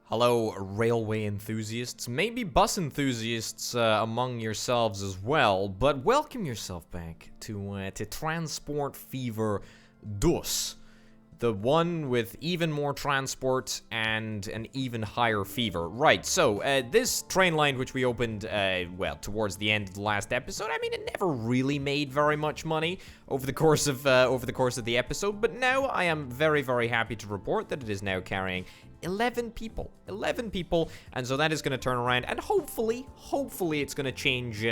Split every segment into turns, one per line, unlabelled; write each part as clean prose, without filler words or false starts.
Hello, railway enthusiasts, maybe bus enthusiasts among yourselves as well, but welcome yourself back to Transport Fever Dus, the one with even more transport and an even higher fever. Right, so this train line which we opened, well, towards the end of the last episode, I mean, it never really made very much money over the course of the episode, but now I am very, very happy to report that it is now carrying 11 people, and so that is going to turn around, and hopefully it's going to change,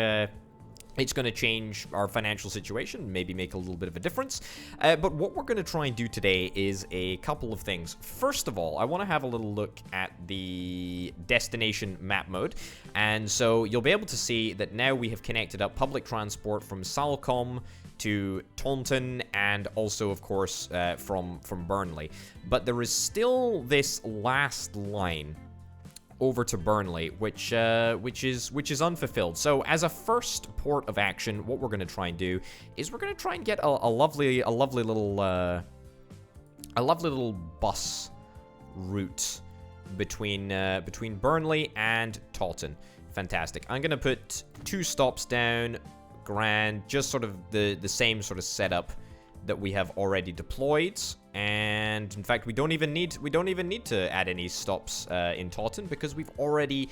our financial situation, maybe make a little bit of a difference, but what we're going to try and do today is a couple of things. First of all, I want to have a little look at the destination map mode, and so you'll be able to see that now we have connected up public transport from Salcombe to Taunton, and also, of course, from Burnley. But there is still this last line over to Burnley, which is unfulfilled. So, as a first port of action, what we're going to try and do is we're going to try and get a lovely little bus route between Burnley and Taunton. Fantastic. I'm going to put 2 stops down. Grand, just sort of the same sort of setup that we have already deployed, and in fact we don't even need to add any stops in Taunton because we've already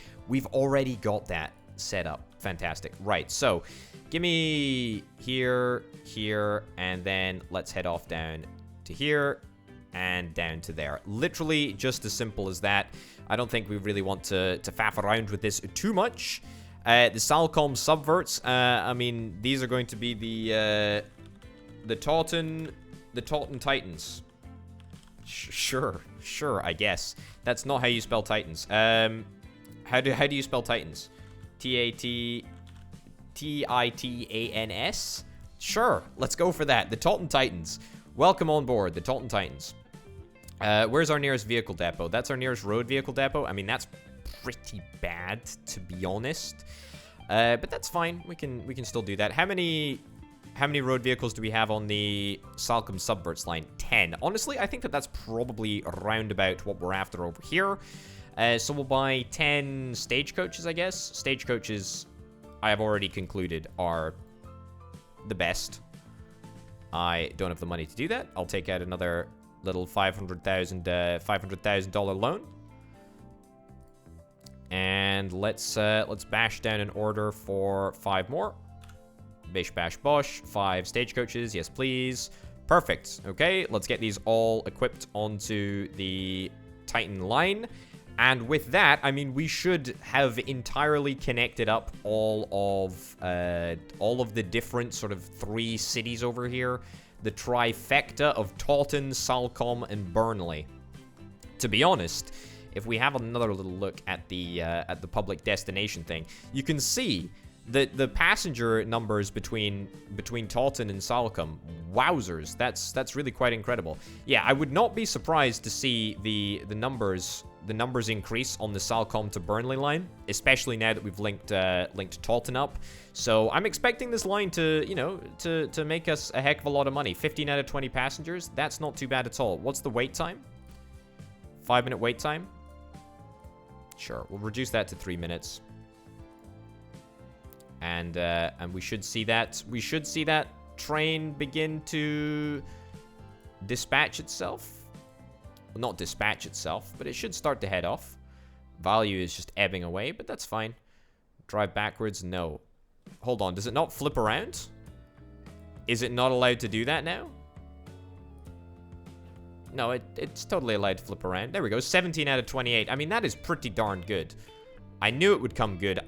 got that set up. Fantastic. Right, so give me here, and then let's head off down to here and down to there. Literally just as simple as that. I don't think we really want to faff around with this too much. The Salcombe subverts, I mean, these are going to be the Taunton Titans. Sure, I guess. That's not how you spell Titans. How do you spell Titans? Titans? Sure, let's go for that. The Taunton Titans. Welcome on board, the Taunton Titans. Where's our nearest vehicle depot? That's our nearest road vehicle depot. I mean, that's pretty bad, to be honest, but that's fine. We can still do that. How many road vehicles do we have on the Salcombe subverts line? 10. Honestly, I think that's probably around about what we're after over here. So we'll buy 10 stagecoaches, I guess. Stagecoaches, I have already concluded, are the best. I don't have the money to do that. I'll take out another little $500,000 loan. And let's bash down an order for 5 more. Bish bash bosh. 5 stagecoaches, yes please. Perfect. Okay, let's get these all equipped onto the Titan line. And with that, I mean, we should have entirely connected up all of the different sort of 3 cities over here. The trifecta of Taunton, Salcombe, and Burnley. To be honest, if we have another little look at the public destination thing, you can see that the passenger numbers between Taunton and Salcombe, wowzers, that's really quite incredible. Yeah, I would not be surprised to see the numbers increase on the Salcombe to Burnley line, especially now that we've linked Taunton up. So I'm expecting this line to make us a heck of a lot of money. 15 out of 20 passengers, that's not too bad at all. What's the wait time? 5-minute wait time. Sure, we'll reduce that to 3 minutes, and we should see that train begin to dispatch itself. Well, not dispatch itself, but it should start to head off. Value is just ebbing away, but that's fine. Drive backwards? No. Hold on, does it not flip around? Is it not allowed to do that now? No, it's totally allowed to flip around. There we go, 17 out of 28. I mean, that is pretty darn good. I knew it would come good.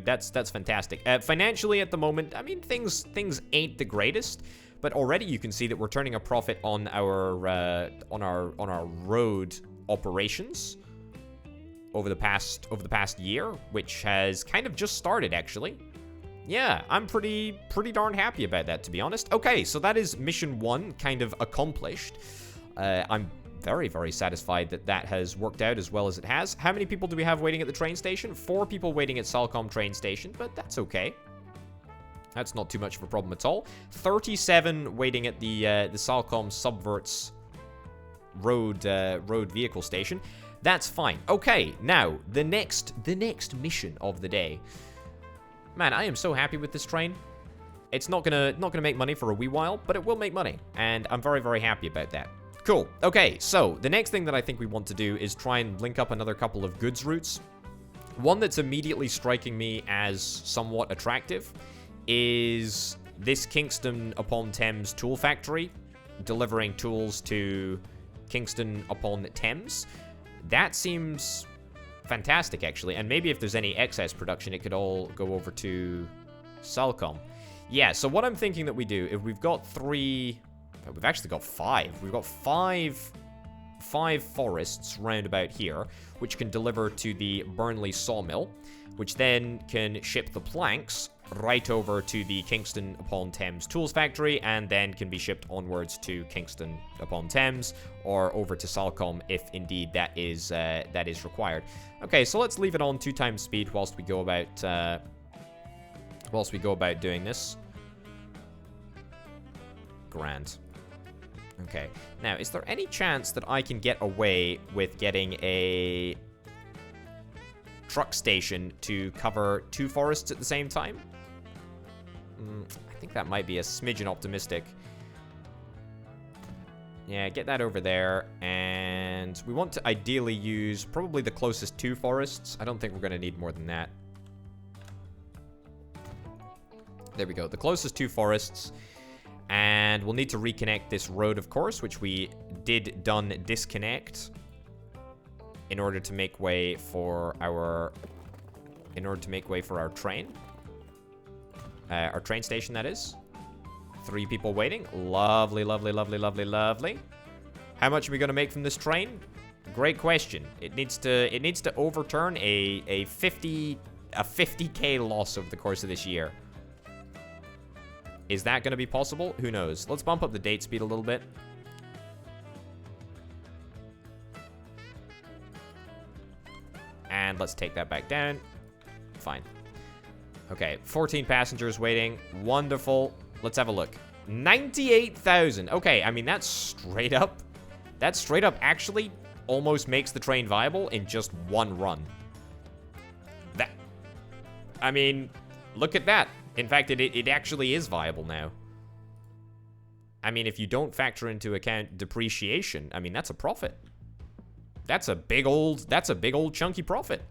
That's fantastic. Financially, at the moment, I mean, things ain't the greatest, but already you can see that we're turning a profit on our road operations over the past year, which has kind of just started, actually. Yeah, I'm pretty darn happy about that, to be honest. Okay, so that is mission 1 kind of accomplished. I'm very, very satisfied that has worked out as well as it has. How many people do we have waiting at the train station? 4 people waiting at Salcombe train station, but that's okay. That's not too much of a problem at all. 37 waiting at the Salcombe subverts road vehicle station. That's fine. Okay, now, the next mission of the day. Man, I am so happy with this train. It's not gonna make money for a wee while, but it will make money. And I'm very, very happy about that. Cool. Okay, so the next thing that I think we want to do is try and link up another couple of goods routes. One that's immediately striking me as somewhat attractive is this Kingston upon Thames tool factory, delivering tools to Kingston upon Thames. That seems fantastic, actually. And maybe if there's any excess production, it could all go over to Salcombe. Yeah, so what I'm thinking that we do, if we've got three... We've actually got five. We've got five forests round about here, which can deliver to the Burnley sawmill, which then can ship the planks right over to the Kingston upon Thames tools factory, and then can be shipped onwards to Kingston upon Thames or over to Salcombe if indeed that is required. Okay, so let's leave it on 2 times speed whilst we go about doing this. Grand. Okay. Now, is there any chance that I can get away with getting a truck station to cover 2 forests at the same time? I think that might be a smidgen optimistic. Yeah, get that over there. And we want to ideally use probably the closest 2 forests. I don't think we're going to need more than that. There we go. The closest 2 forests. And we'll need to reconnect this road, of course, which we did disconnect in order to make way for our train. Our train station, that is. 3 people waiting. Lovely, lovely, lovely, lovely, lovely. How much are we going to make from this train? Great question. It needs to overturn a 50k loss over the course of this year. Is that going to be possible? Who knows? Let's bump up the date speed a little bit. And let's take that back down. Fine. Okay, 14 passengers waiting. Wonderful. Let's have a look. 98,000. Okay, I mean, that's straight up actually almost makes the train viable in just 1 run. I mean, look at that. In fact, it actually is viable now. I mean, if you don't factor into account depreciation, I mean, that's a profit. That's a big old chunky profit.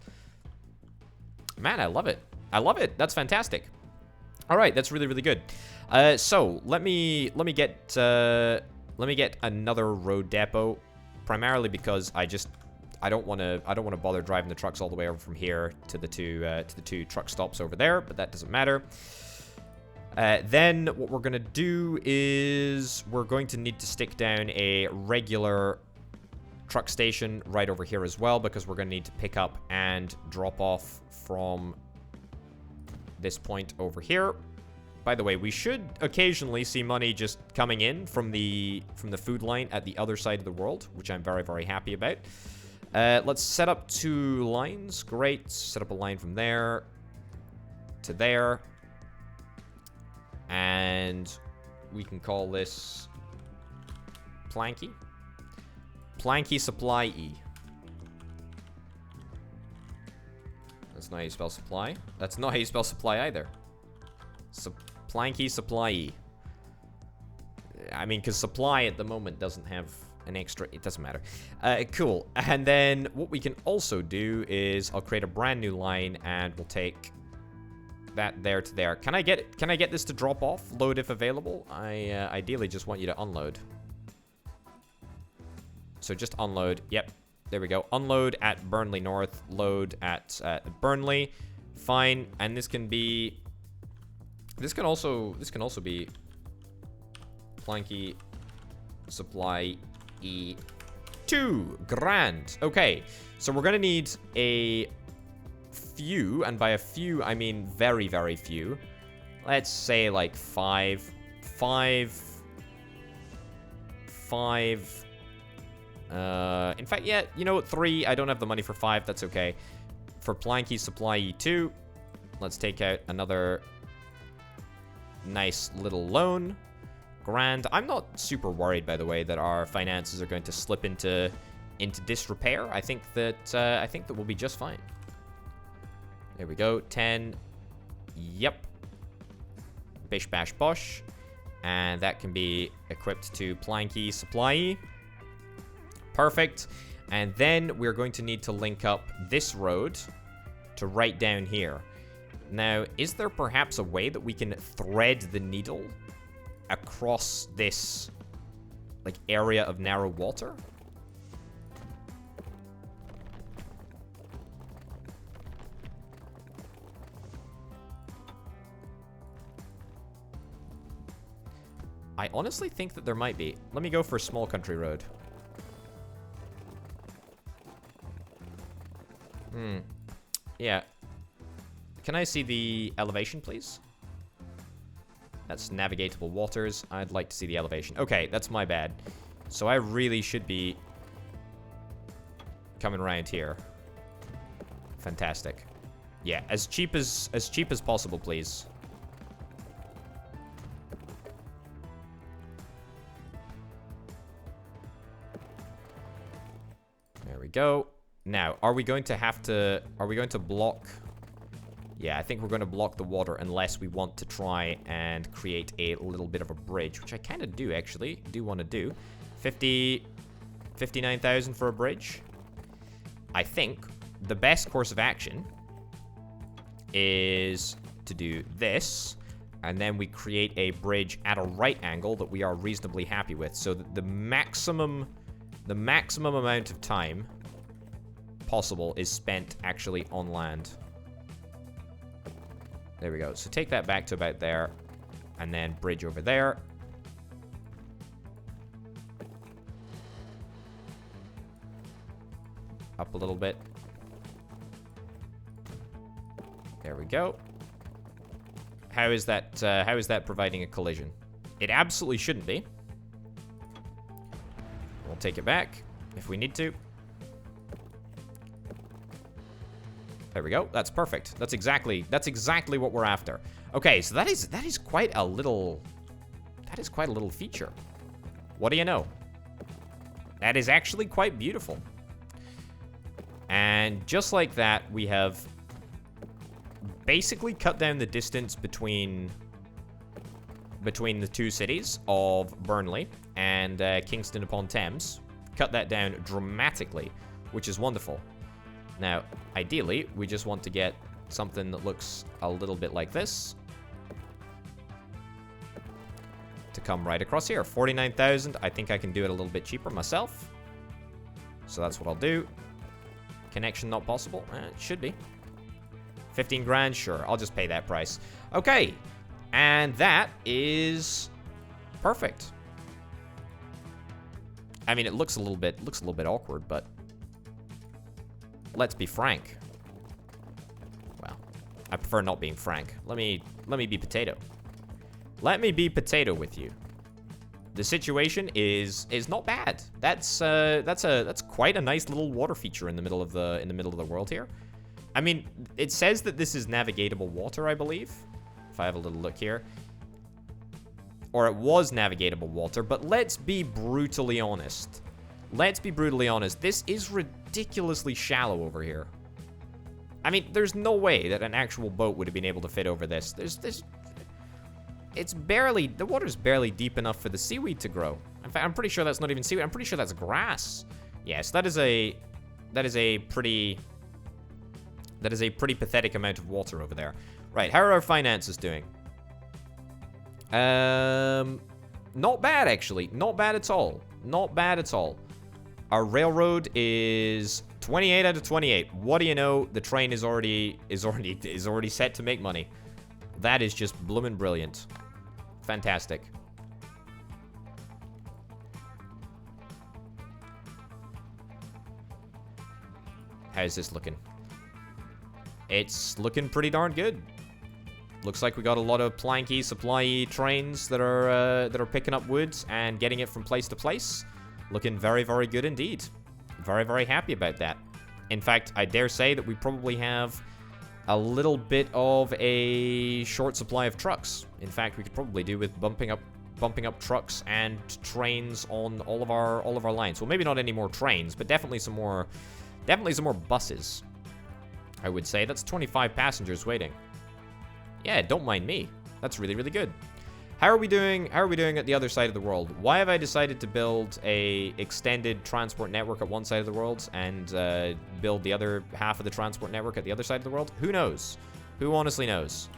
Man, I love it. I love it. That's fantastic. All right, that's really, really good. So let me get another road depot, primarily because I don't want to bother driving the trucks all the way over from here to the two truck stops over there, but that doesn't matter. Then what we're going to do is we're going to need to stick down a regular truck station right over here as well, because we're going to need to pick up and drop off from this point over here. By the way, we should occasionally see money just coming in from the food line at the other side of the world, which I'm very, very happy about. Let's set up 2 lines. Great. Set up a line from there to there. And we can call this Planky. Planky Supply E. That's not how you spell supply. That's not how you spell supply either. Planky Supply E. I mean, because supply at the moment doesn't have an extra... It doesn't matter. Cool. And then what we can also do is I'll create a brand new line and we'll take that there to there. Can I get this to drop off? Load if available. I ideally just want you to unload. So just unload. Yep. There we go. Unload at Burnley North. Load at Burnley. Fine. And this can be... This can also be Planky Supply E2. Grand. Okay. So we're going to need a few, and by a few, I mean very, very few. Let's say like 5. In fact, yeah, you know what, 3. I don't have the money for 5. That's okay. For Planky Supply E2, let's take out another nice little loan. Grand. I'm not super worried, by the way, that our finances are going to slip into into disrepair, I think that we'll be just fine. There we go. 10. Yep. Bish bash bosh. And that can be equipped to planky supply. Perfect. And then we're going to need to link up this road to right down here. Now, is there perhaps a way that we can thread the needle across this, like, area of narrow water? I honestly think that there might be. Let me go for small country road. Yeah. Can I see the elevation, please? That's navigatable waters. I'd like to see the elevation. Okay, that's my bad. So I really should be coming around here. Fantastic. Yeah, as cheap as possible, please. There we go. Now, are we going to block? Yeah, I think we're going to block the water unless we want to try and create a little bit of a bridge, which I kind of do, actually. Do want to do. 59,000 for a bridge. I think the best course of action is to do this, and then we create a bridge at a right angle that we are reasonably happy with, so that the maximum amount of time possible is spent actually on land. There we go. So take that back to about there, and then bridge over there. Up a little bit. There we go. How is that providing a collision? It absolutely shouldn't be. We'll take it back if we need to. There we go. That's perfect. That's exactly what we're after. Okay, so that is quite a little feature. What do you know? That is actually quite beautiful. And just like that, we have basically cut down the distance between the two cities of Burnley and Kingston upon Thames. Cut that down dramatically, which is wonderful. Now, ideally, we just want to get something that looks a little bit like this to come right across here. 49,000. I think I can do it a little bit cheaper myself. So that's what I'll do. Connection not possible? It should be. 15 grand? Sure, I'll just pay that price. Okay, and that is perfect. I mean, it looks a little bit awkward, but let's be frank. Well, I prefer not being frank. Let me be potato. Let me be potato with you. The situation is not bad. That's quite a nice little water feature in the middle of the world here. I mean, it says that this is navigatable water, I believe. If I have a little look here. Or it was navigatable water, but let's be brutally honest. Let's be brutally honest. This is ridiculously shallow over here. I mean, there's no way that an actual boat would have been able to fit over this. It's barely, the water's barely deep enough for the seaweed to grow. In fact, I'm pretty sure that's not even seaweed. I'm pretty sure that's grass. Yes, that is a pretty pathetic amount of water over there. Right, how are our finances doing? Not bad, actually. Not bad at all. Not bad at all. Our railroad is 28 out of 28. What do you know? The train is already set to make money. That is just bloomin' brilliant. Fantastic. How's this looking? It's looking pretty darn good. Looks like we got a lot of planky supply trains that are picking up woods and getting it from place to place. Looking very, very good indeed. Very, very happy about that. In fact, I dare say that we probably have a little bit of a short supply of trucks. In fact, we could probably do with bumping up bumping up trucks and trains on all of our lines. Well, maybe not any more trains, but definitely some more buses. I would say that's 25 passengers waiting. Yeah, don't mind me. That's really, really good. How are we doing? How are we doing at the other side of the world? Why have I decided to build a extended transport network at one side of the world and build the other half of the transport network at the other side of the world? Who knows? Who honestly knows?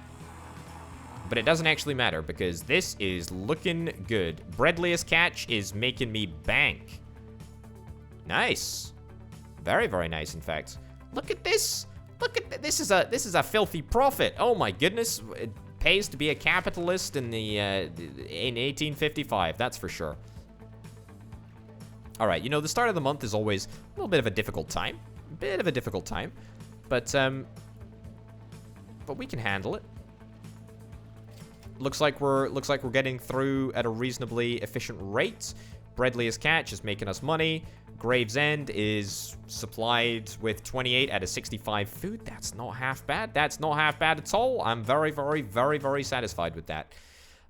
But it doesn't actually matter because this is looking good. Breadliest catch is making me bank. Nice. Very, very nice, in fact. Look at this. Look at this. This is a filthy profit. Oh my goodness. It pays to be a capitalist in the in 1855. That's for sure. All right. You know, the start of the month is always a little bit of a difficult time. But we can handle it. Looks like we're getting through at a reasonably efficient rate. Breadliest catch is making us money. Gravesend is supplied with 28 out of 65 food. That's not half bad. That's not half bad at all. I'm very, very, very, very satisfied with that.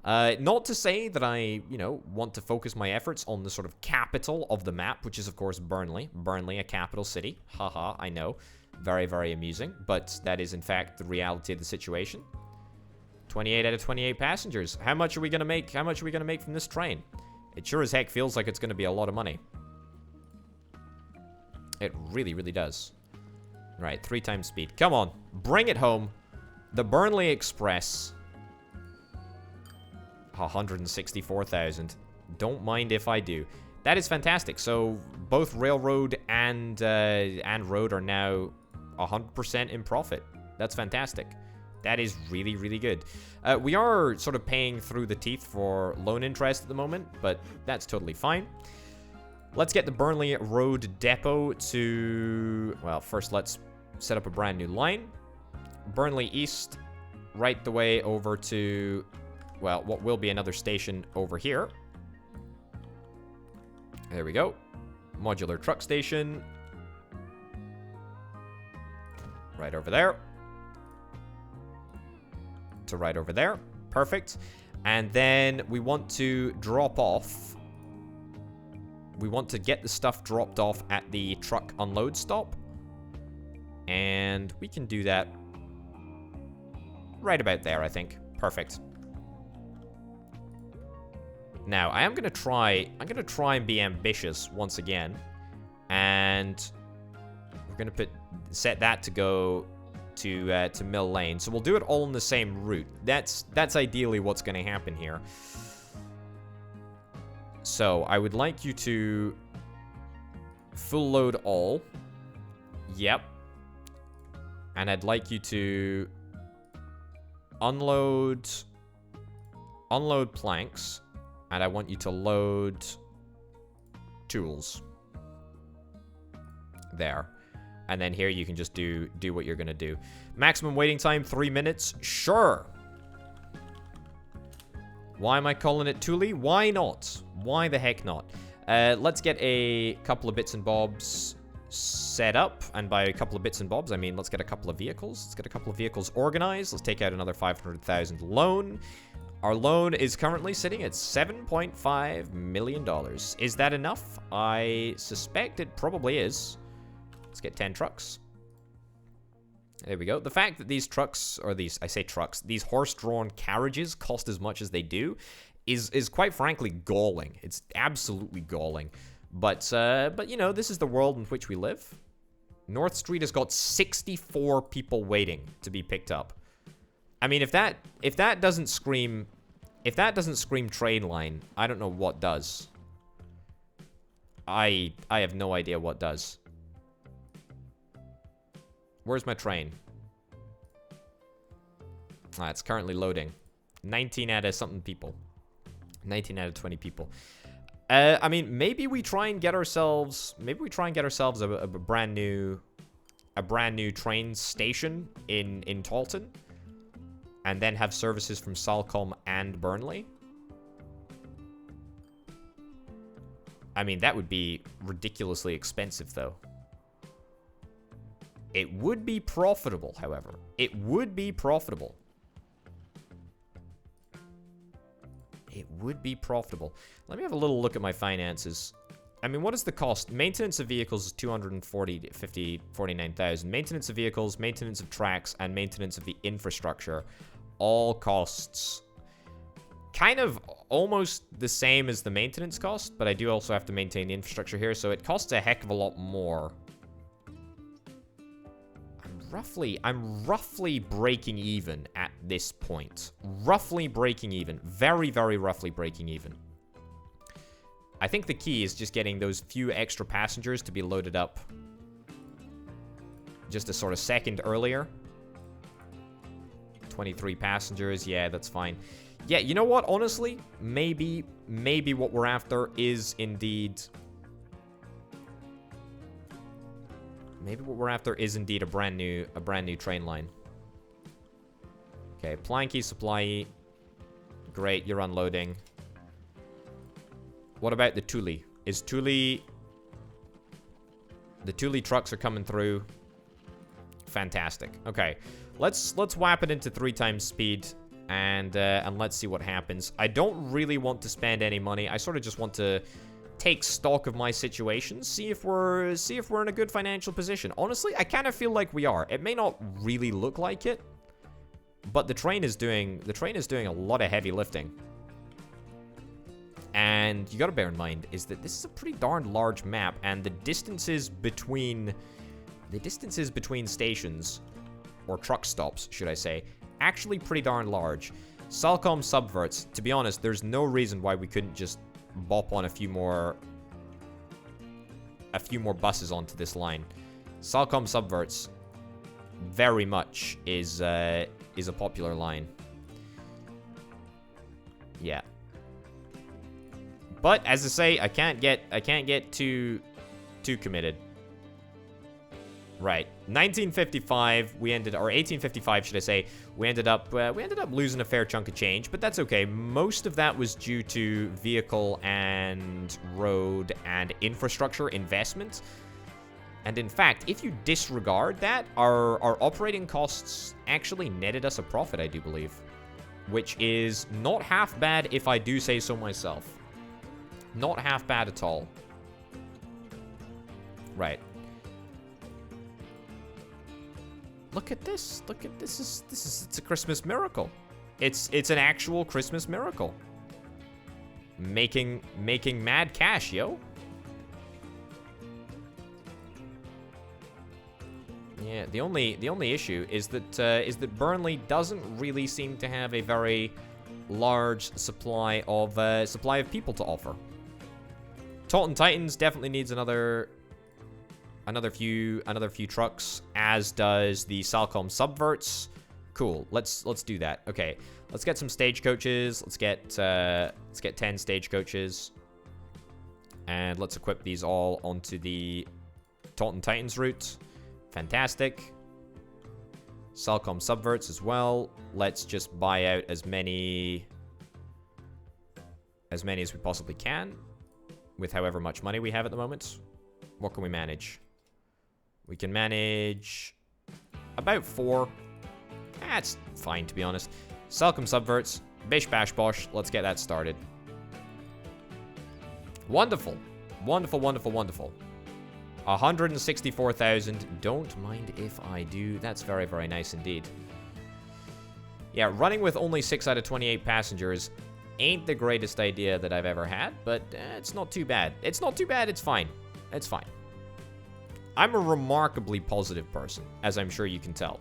Not to say that I, you know, want to focus my efforts on the sort of capital of the map, which is, of course, Burnley. Burnley, a capital city. Haha, I know. Very, very amusing. But that is, in fact, the reality of the situation. 28 out of 28 passengers. How much are we going to make? How much are we going to make from this train? It sure as heck feels like it's going to be a lot of money. It really, really does. Right, 3 times speed. Come on, bring it home. The Burnley Express. 164,000. Don't mind if I do. That is fantastic. So both railroad and road are now 100% in profit. That's fantastic. That is really, really good. We are sort of paying through the teeth for loan interest at the moment, but that's totally fine. Let's get the Burnley Road Depot to... Well, first let's set up a brand new line. Burnley East, right the way over to... Well, what will be another station over here. There we go. Modular truck station. Right over there. To right over there. Perfect. And then we want to drop off... We want to get the stuff dropped off at the truck unload stop. And we can do that right about there, I think. Perfect. Now, I'm going to try and be ambitious once again. And we're going to set that to go to Mill Lane. So we'll do it all on the same route. That's ideally what's going to happen here. So, I would like you to full load all. Yep. And I'd like you to unload planks. And I want you to load tools. There. And then here you can just do what you're going to do. Maximum waiting time, 3 minutes. Sure. Why am I calling it Thule? Why not? Why the heck not? Let's get a couple of bits and bobs set up. And by a couple of bits and bobs, I mean let's get a couple of vehicles. Let's get a couple of vehicles organized. Let's take out another 500,000 loan. Our loan is currently sitting at $7.5 million. Is that enough? I suspect it probably is. Let's get 10 trucks. There we go. The fact that these trucks, or these, I say trucks, these horse-drawn carriages cost as much as they do is quite frankly galling. It's absolutely galling. But you know, this is the world in which we live. North Street has got 64 people waiting to be picked up. I mean, if that doesn't scream train line, I don't know what does. I have no idea what does. Where's my train? Ah, it's currently loading. 19 out of something people. 19 out of 20 people. I mean, maybe we try and get ourselves a brand new train station in Taunton, and then have services from Salcombe and Burnley. I mean, that would be ridiculously expensive, though. It would be profitable, however. It would be profitable. It would be profitable. Let me have a little look at my finances. I mean, what is the cost? Maintenance of vehicles is 240, 50, 49,000. Maintenance of vehicles, maintenance of tracks, and maintenance of the infrastructure. All costs kind of almost the same as the maintenance cost, but I do also have to maintain the infrastructure here, so it costs a heck of a lot more. I'm roughly breaking even at this point. Roughly breaking even. Very, very roughly breaking even. I think the key is just getting those few extra passengers to be loaded up just a sort of second earlier. 23 passengers. Yeah, that's fine. Yeah, you know what? Honestly, maybe what we're after is indeed... Maybe what we're after is indeed a brand new train line. Okay, Planky supply. Great, you're unloading. What about the Thule? Is Thule... The Thule trucks are coming through. Fantastic. Okay, let's whap it into 3 times speed, and let's see what happens. I don't really want to spend any money. I sort of just want to take stock of my situation, see if we're in a good financial position. Honestly, I kind of feel like we are. It may not really look like it, but the train is doing a lot of heavy lifting. And you got to bear in mind is that this is a pretty darn large map, and the distances between stations, or truck stops, should I say, actually pretty darn large. Salcom subverts. To be honest, there's no reason why we couldn't just bop on a few more buses onto this line. Salcom subverts very much is a popular line. Yeah. But as I say, I can't get too committed. Right. 1955, or 1855, should I say, we ended up losing a fair chunk of change, but that's okay. Most of that was due to vehicle and road and infrastructure investment. And in fact, if you disregard that, our operating costs actually netted us a profit, I do believe, which is not half bad if I do say so myself. Not half bad at all. Right. Look at this. Look at this. It's a Christmas miracle. It's an actual Christmas miracle. Making mad cash, yo. Yeah, the only issue is that Burnley doesn't really seem to have a very large supply of people to offer. Taunton Titans definitely needs another few trucks, as does the Salcom subverts. Cool. Let's do that. Okay. Let's get some stagecoaches. Let's get 10 stagecoaches. And let's equip these all onto the Taunton Titans route. Fantastic. Salcom subverts as well. Let's just buy out as many as we possibly can with however much money we have at the moment. What can we manage? We can manage about 4. That's fine, to be honest. Salcom subverts. Bish bash bosh. Let's get that started. Wonderful. Wonderful, wonderful, wonderful. 164,000. Don't mind if I do. That's very, very nice indeed. Yeah, running with only 6 out of 28 passengers ain't the greatest idea that I've ever had, but it's not too bad. It's not too bad. It's fine. It's fine. I'm a remarkably positive person, as I'm sure you can tell.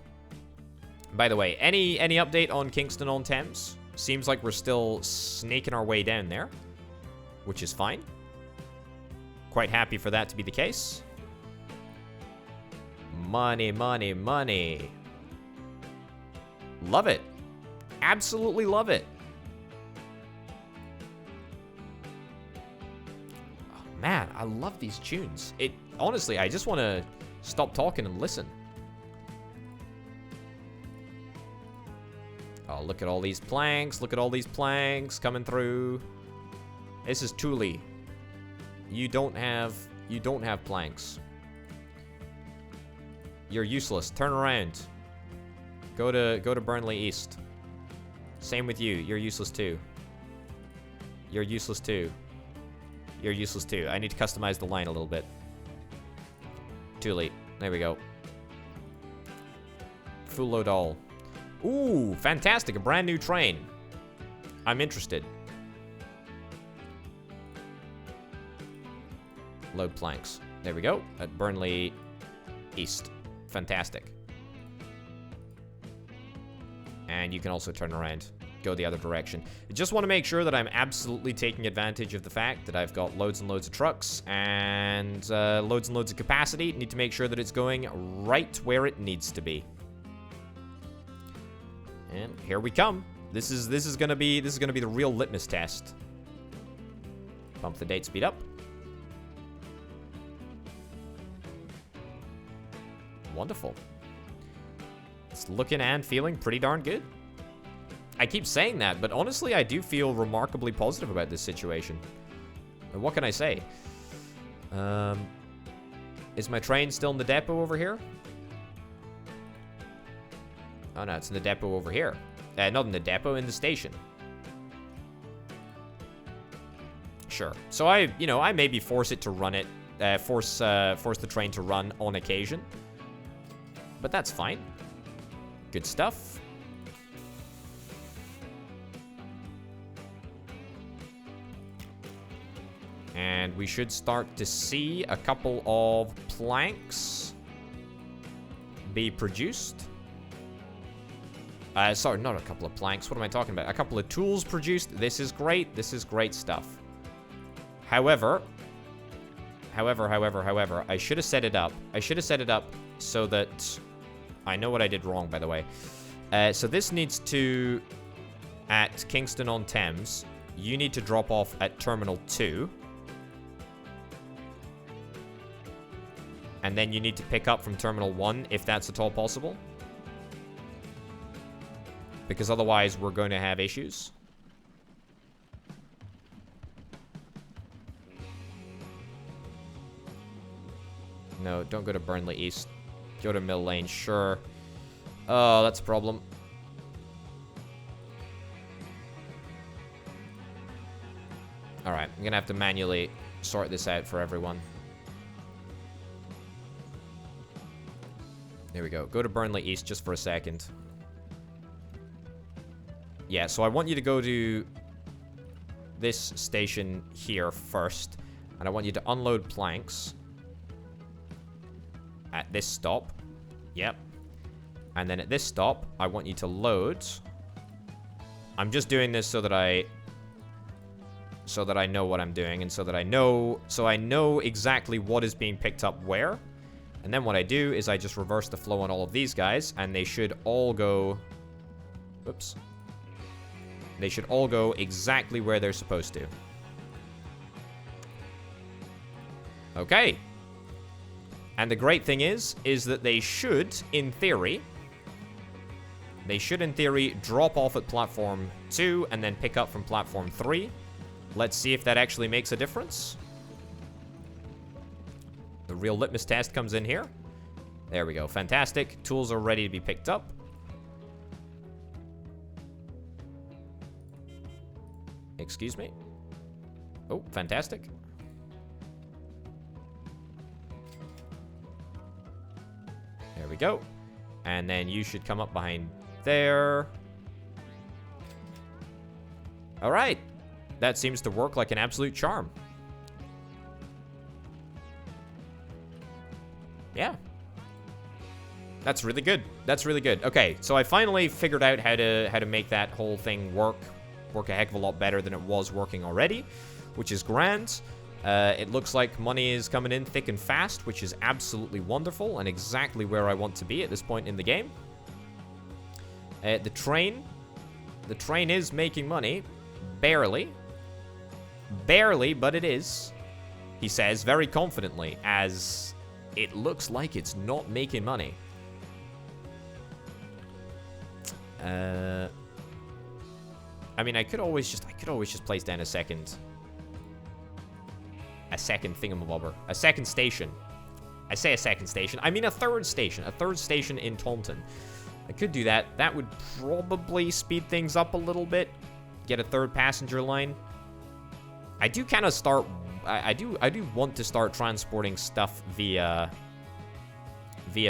By the way, any update on Kingston-on-Thames? Seems like we're still snaking our way down there, which is fine. Quite happy for that to be the case. Money, money, money. Love it. Absolutely love it. Oh, man, I love these tunes. Honestly, I just want to stop talking and listen. Oh, look at all these planks. Look at all these planks coming through. This is Thule. You don't have planks. You're useless. Turn around. Go to Burnley East. Same with you. You're useless too. You're useless too. You're useless too. I need to customize the line a little bit. Too late. There we go. Full load all. Ooh, fantastic. A brand new train. I'm interested. Load planks. There we go. At Burnley East. Fantastic. And you can also turn around. Go the other direction. I just want to make sure that I'm absolutely taking advantage of the fact that I've got loads and loads of trucks and loads and loads of capacity. Need to make sure that it's going right where it needs to be. And here we come. This is gonna be the real litmus test. Pump the date speed up. Wonderful. It's looking and feeling pretty darn good. I keep saying that, but honestly, I do feel remarkably positive about this situation. And what can I say? Is my train still in the depot over here? Oh no, it's in the depot over here. Not in the depot, in the station. Sure. So I maybe force it to run it, force the train to run on occasion. But that's fine. Good stuff. And we should start to see a couple of planks be produced. Sorry, not a couple of planks. What am I talking about? A couple of tools produced. This is great. This is great stuff. However, I should have set it up. I should have set it up so that... I know what I did wrong, by the way. So this needs to... At Kingston-on-Thames, you need to drop off at Terminal 2. And then you need to pick up from Terminal 1, if that's at all possible. Because otherwise, we're going to have issues. No, don't go to Burnley East. Go to Mill Lane, sure. Oh, that's a problem. Alright, I'm gonna have to manually sort this out for everyone. There we go. Go to Burnley East just for a second. Yeah, so I want you to go to this station here first. And I want you to unload planks at this stop. Yep. And then at this stop, I want you to load. I'm just doing this so that I know what I'm doing and so I know exactly what is being picked up where. And then what I do is I just reverse the flow on all of these guys and they should all go... Whoops. They should all go exactly where they're supposed to. Okay. And the great thing is that they should, in theory, drop off at platform 2 and then pick up from platform 3. Let's see if that actually makes a difference. The real litmus test comes in here. There we go. Fantastic. Tools are ready to be picked up. Excuse me. Oh, fantastic. There we go. And then you should come up behind there. All right. That seems to work like an absolute charm. Yeah. That's really good. That's really good. Okay, so I finally figured out how to make that whole thing work a heck of a lot better than it was working already, which is grand. It looks like money is coming in thick and fast, which is absolutely wonderful and exactly where I want to be at this point in the game. The train is making money. Barely, but it is. He says very confidently, as it looks like it's not making money. I mean, I could always just place down a second thingamabobber. A second station. I say a second station. I mean a third station. A third station in Taunton. I could do that. That would probably speed things up a little bit. Get a third passenger line. I do kind of start... I do want to start transporting stuff via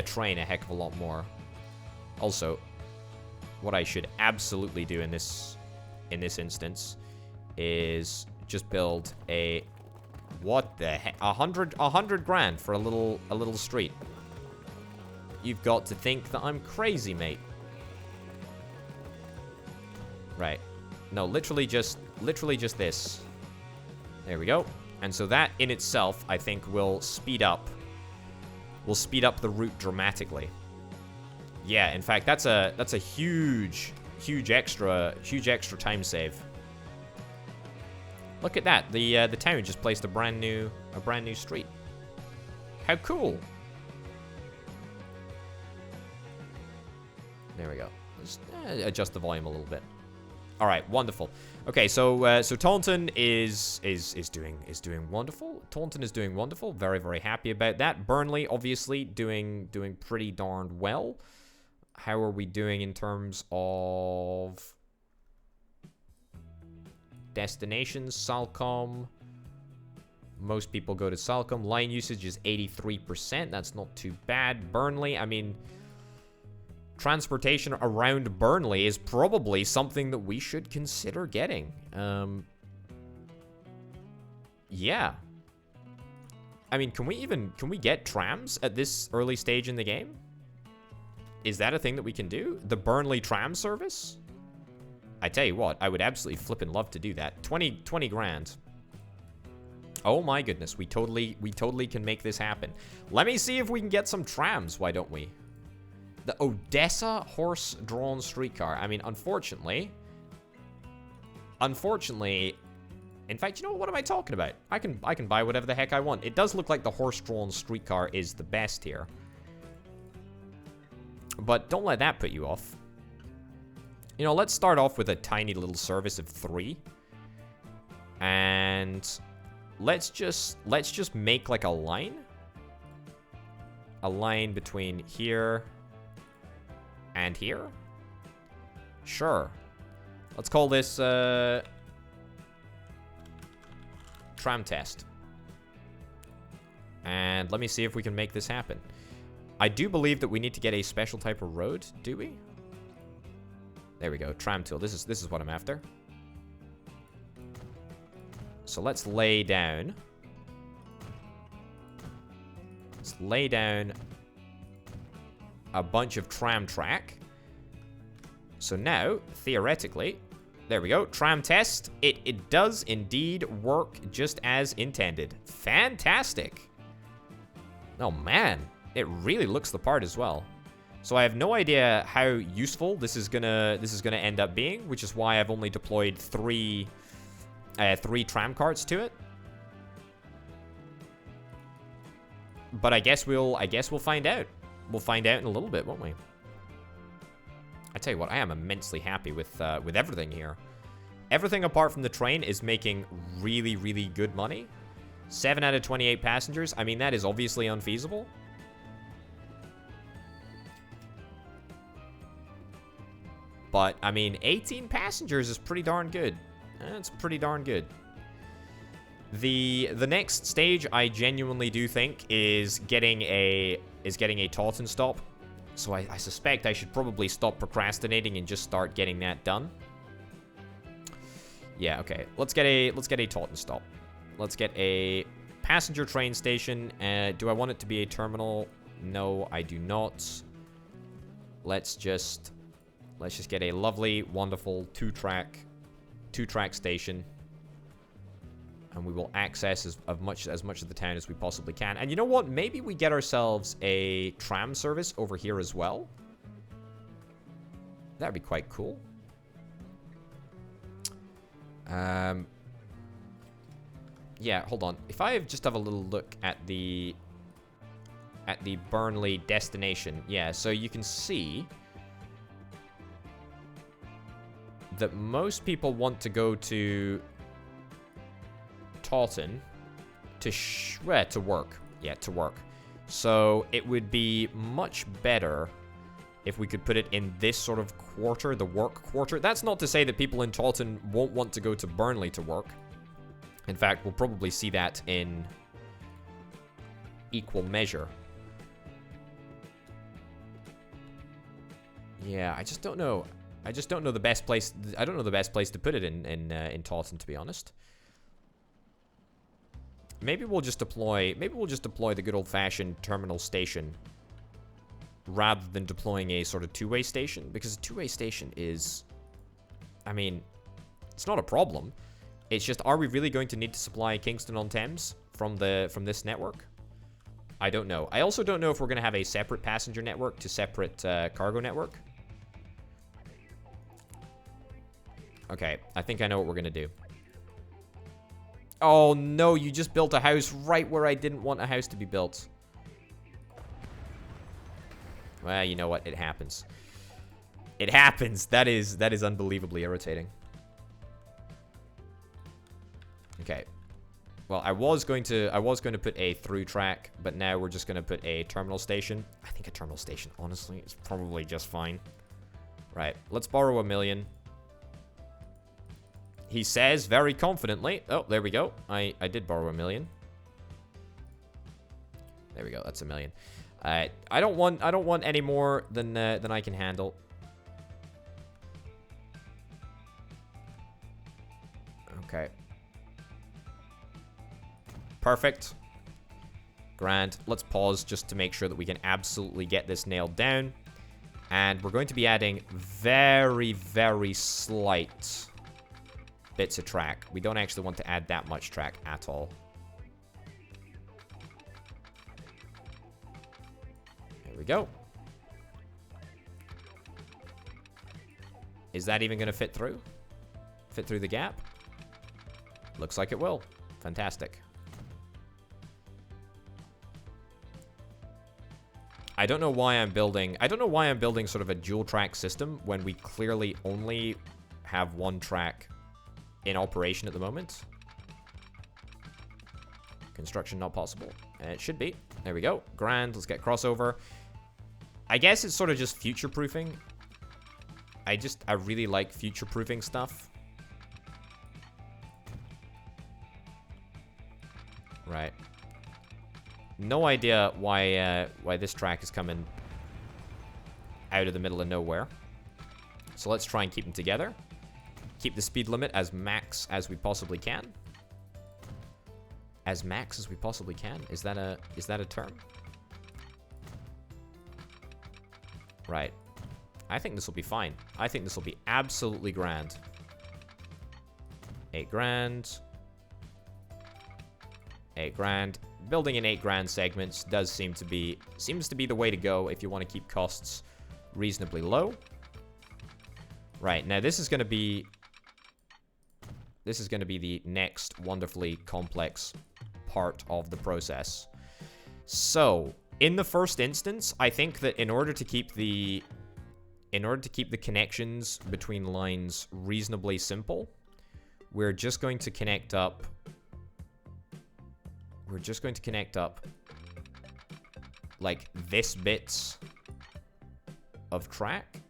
train a heck of a lot more. Also, what I should absolutely do in this instance is just build a... What the heck? 100 grand for a little street. You've got to think that I'm crazy, mate. Right. No, literally just this. There we go. And so that in itself, I think, will speed up the route dramatically. Yeah, in fact, that's a huge extra time save. Look at that. The town just placed a brand new street. How cool. There we go. Let's adjust the volume a little bit. All right, wonderful. Okay, so Taunton is doing wonderful. Taunton is doing wonderful. Very, very happy about that. Burnley obviously doing pretty darned well. How are we doing in terms of destinations? Salcombe. Most people go to Salcombe. Line usage is 83%. That's not too bad. Burnley, I mean, transportation around Burnley is probably something that we should consider getting. Yeah. I mean, can we get trams at this early stage in the game? Is that a thing that we can do? The Burnley tram service? I tell you what, I would absolutely flippin' love to do that. 20 grand. Oh my goodness, we totally can make this happen. Let me see if we can get some trams, why don't we? The Odessa horse-drawn streetcar. I mean, unfortunately, in fact, you know what am I talking about? I can buy whatever the heck I want. It does look like the horse-drawn streetcar is the best here. But don't let that put you off. You know, let's start off with a tiny little service of 3. And let's just make like a line. A line between here and here. Sure. Let's call this tram test. And let me see if we can make this happen. I do believe that we need to get a special type of road, do we? There we go, tram tool. This is what I'm after. So let's lay down. Let's lay down a bunch of tram track. So now, theoretically, there we go, tram test. It does indeed work just as intended. Fantastic. Oh man, it really looks the part as well. So I have no idea how useful this is gonna end up being, which is why I've only deployed three tram carts to it. But I guess we'll find out. We'll find out in a little bit, won't we? I tell you what, I am immensely happy with everything here. Everything apart from the train is making really, really good money. 7 out of 28 passengers. I mean, that is obviously unfeasible. But, I mean, 18 passengers is pretty darn good. That's pretty darn good. The next stage, I genuinely do think, is getting a Taunton stop. So I suspect I should probably stop procrastinating and just start getting that done. Yeah, okay. Let's get a Taunton stop. Let's get a passenger train station. Do I want it to be a terminal? No, I do not. Let's just get a lovely, wonderful two-track station. And we will access as much of the town as we possibly can. And you know what? Maybe we get ourselves a tram service over here as well. That'd be quite cool. Yeah, hold on. If I just have a little look at the Burnley destination. Yeah, so you can see that most people want to go to Taunton to work. Yeah, to work. So it would be much better if we could put it in this sort of quarter, the work quarter. That's not to say that people in Taunton won't want to go to Burnley to work. In fact, we'll probably see that in equal measure. Yeah, I just don't know. I just don't know the best place. I don't know the best place to put it in Taunton, to be honest. Maybe we'll just deploy. Maybe we'll just deploy the good old-fashioned terminal station, rather than deploying a sort of two-way station, because a two-way station is, I mean, it's not a problem. It's just, are we really going to need to supply Kingston-on-Thames from this network? I don't know. I also don't know if we're going to have a separate passenger network to separate cargo network. Okay, I think I know what we're going to do. Oh, no, you just built a house right where I didn't want a house to be built. Well, you know what? It happens. It happens. That is unbelievably irritating. Okay. Well, I was going to put a through track, but now we're just going to put a terminal station. I think a terminal station, honestly, is probably just fine. Right. Let's borrow $1 million. He says very confidently. Oh, there we go. I did borrow $1 million. There we go. That's $1 million. I don't want any more than I can handle. Okay. Perfect. Grand. Let's pause just to make sure that we can absolutely get this nailed down. And we're going to be adding very, very slight bits of track. We don't actually want to add that much track at all. There we go. Is that even going to fit through? Fit through the gap? Looks like it will. Fantastic. I don't know why I'm building sort of a dual track system when we clearly only have one track in operation at the moment. Construction not possible. It should be. There we go. Grand. Let's get crossover. I guess it's sort of just future-proofing. I really like future-proofing stuff. Right. No idea why this track is coming out of the middle of nowhere. So let's try and keep them together. Keep the speed limit as max as we possibly can. As max as we possibly can? Is that a term? Right. I think this will be fine. I think this will be absolutely grand. 8 grand. 8 grand. Building in 8 grand segments seems to be the way to go if you want to keep costs reasonably low. Right, now this is going to be the next wonderfully complex part of the process. So, in the first instance, I think that in order to keep the connections between lines reasonably simple, we're just going to connect up like this bits of track.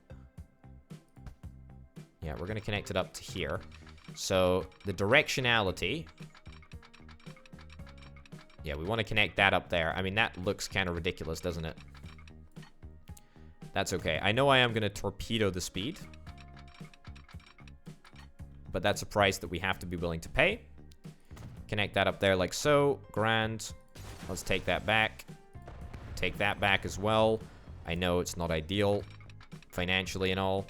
Yeah, we're going to connect it up to here. So the directionality, yeah, we want to connect that up there. I mean, that looks kind of ridiculous, doesn't it? That's okay. I know I am going to torpedo the speed, but that's a price that we have to be willing to pay. Connect that up there like so. Grand. Let's take that back. Take that back as well. I know it's not ideal financially and all.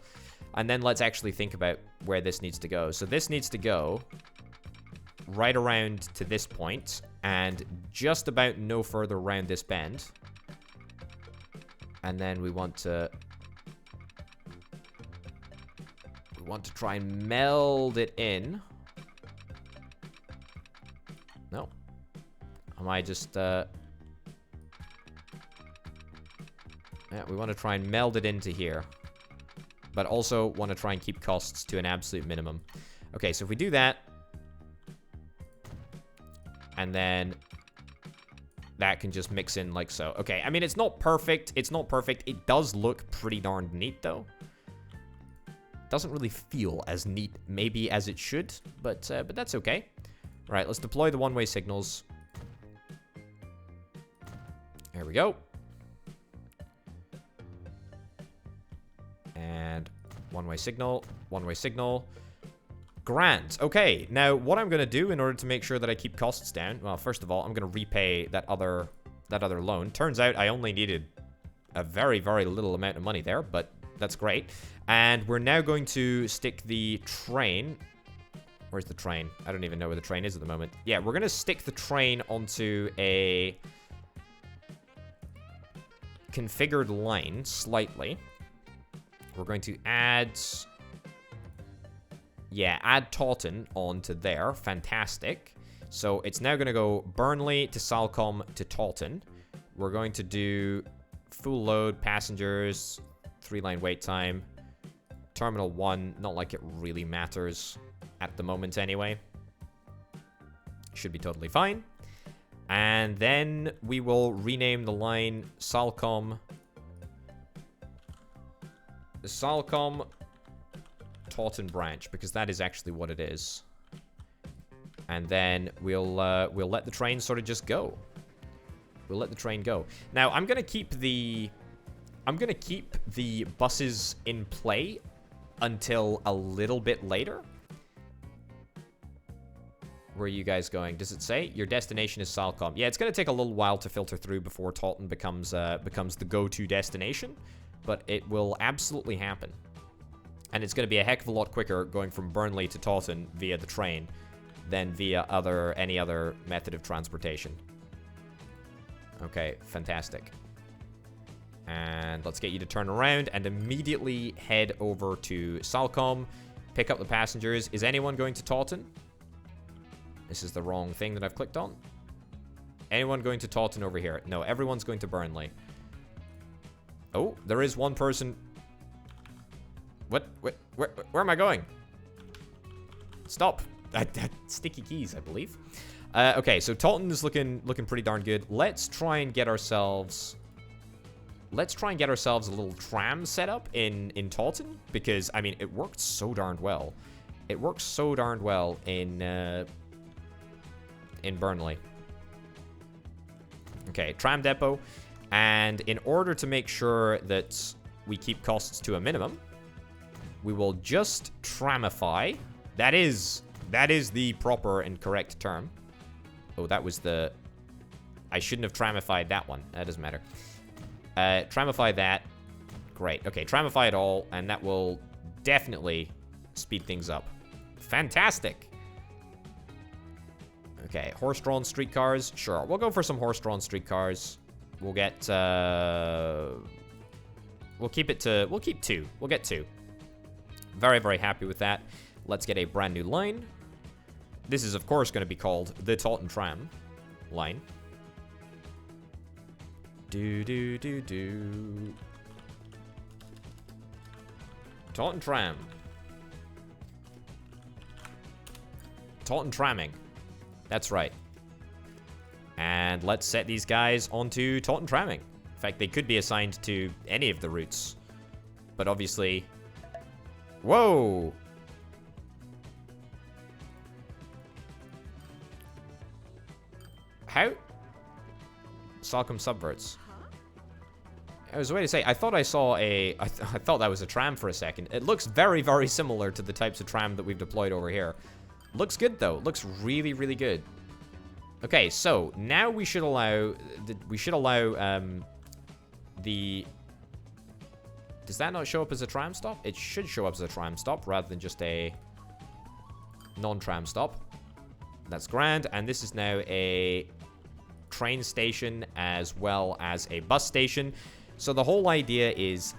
And then let's actually think about where this needs to go. So this needs to go right around to this point and just about no further around this bend. And then we want to try and meld it in. No. Am I just yeah, we want to try and meld it into here. But also want to try and keep costs to an absolute minimum. Okay, so if we do that, and then that can just mix in like so. Okay, I mean, it's not perfect. It's not perfect. It does look pretty darn neat, though. Doesn't really feel as neat, maybe, as it should, but that's okay. Right, let's deploy the one-way signals. There we go. And one-way signal, one-way signal. Grand. Okay, now what I'm going to do in order to make sure that I keep costs down, well, first of all, I'm going to repay that other loan. Turns out I only needed a very, very little amount of money there, but that's great. And we're now going to stick the train. Where's the train? I don't even know where the train is at the moment. Yeah, we're going to stick the train onto a configured line slightly. We're going to add... Yeah, add Taunton onto there. Fantastic. So it's now going to go Burnley to Salcombe to Taunton. We're going to do full load passengers, 3-line wait time. Terminal 1, not like it really matters at the moment anyway. Should be totally fine. And then we will rename the line Salcombe Taunton branch, because that is actually what it is. And then we'll let the train sort of just go. We'll let the train go. Now I'm gonna keep the buses in play until a little bit later. Where are you guys going? Does it say your destination is Salcombe? Yeah, it's gonna take a little while to filter through before Taunton becomes the go-to destination, but it will absolutely happen. And it's going to be a heck of a lot quicker going from Burnley to Taunton via the train than via any other method of transportation. Okay, fantastic. And let's get you to turn around and immediately head over to Salcombe, pick up the passengers. Is anyone going to Taunton? This is the wrong thing that I've clicked on. Anyone going to Taunton over here? No, everyone's going to Burnley. Oh, there is one person... Where am I going? Stop. Sticky keys, I believe. Okay, so Taunton is looking pretty darn good. Let's try and get ourselves a little tram set up in Taunton, because I mean it worked so darn well. It works so darn well in Burnley. Okay, tram depot, and in order to make sure that we keep costs to a minimum, we will just tramify. That is the proper and correct term. Oh, that was the... I shouldn't have tramified that one. That doesn't matter. Tramify that. Great. Okay, tramify it all, and that will definitely speed things up. Fantastic. Okay, horse-drawn streetcars. Sure, we'll go for some horse-drawn streetcars. We'll get... We'll keep 2. We'll get 2. Very, very happy with that. Let's get a brand new line. This is, of course, going to be called the Taunton Tram line. Taunton Tram. Taunton Tramming. That's right. And let's set these guys onto Taunton Tramming. In fact, they could be assigned to any of the routes. But obviously... Whoa! How? Salcombe subverts. I was waiting to say, I thought I saw a... I thought that was a tram for a second. It looks very, very similar to the types of tram that we've deployed over here. Looks good, though. Looks really, really good. Okay, so now we should allow... the... Does that not show up as a tram stop? It should show up as a tram stop rather than just a non-tram stop. That's grand. And this is now a train station as well as a bus station. So the whole idea is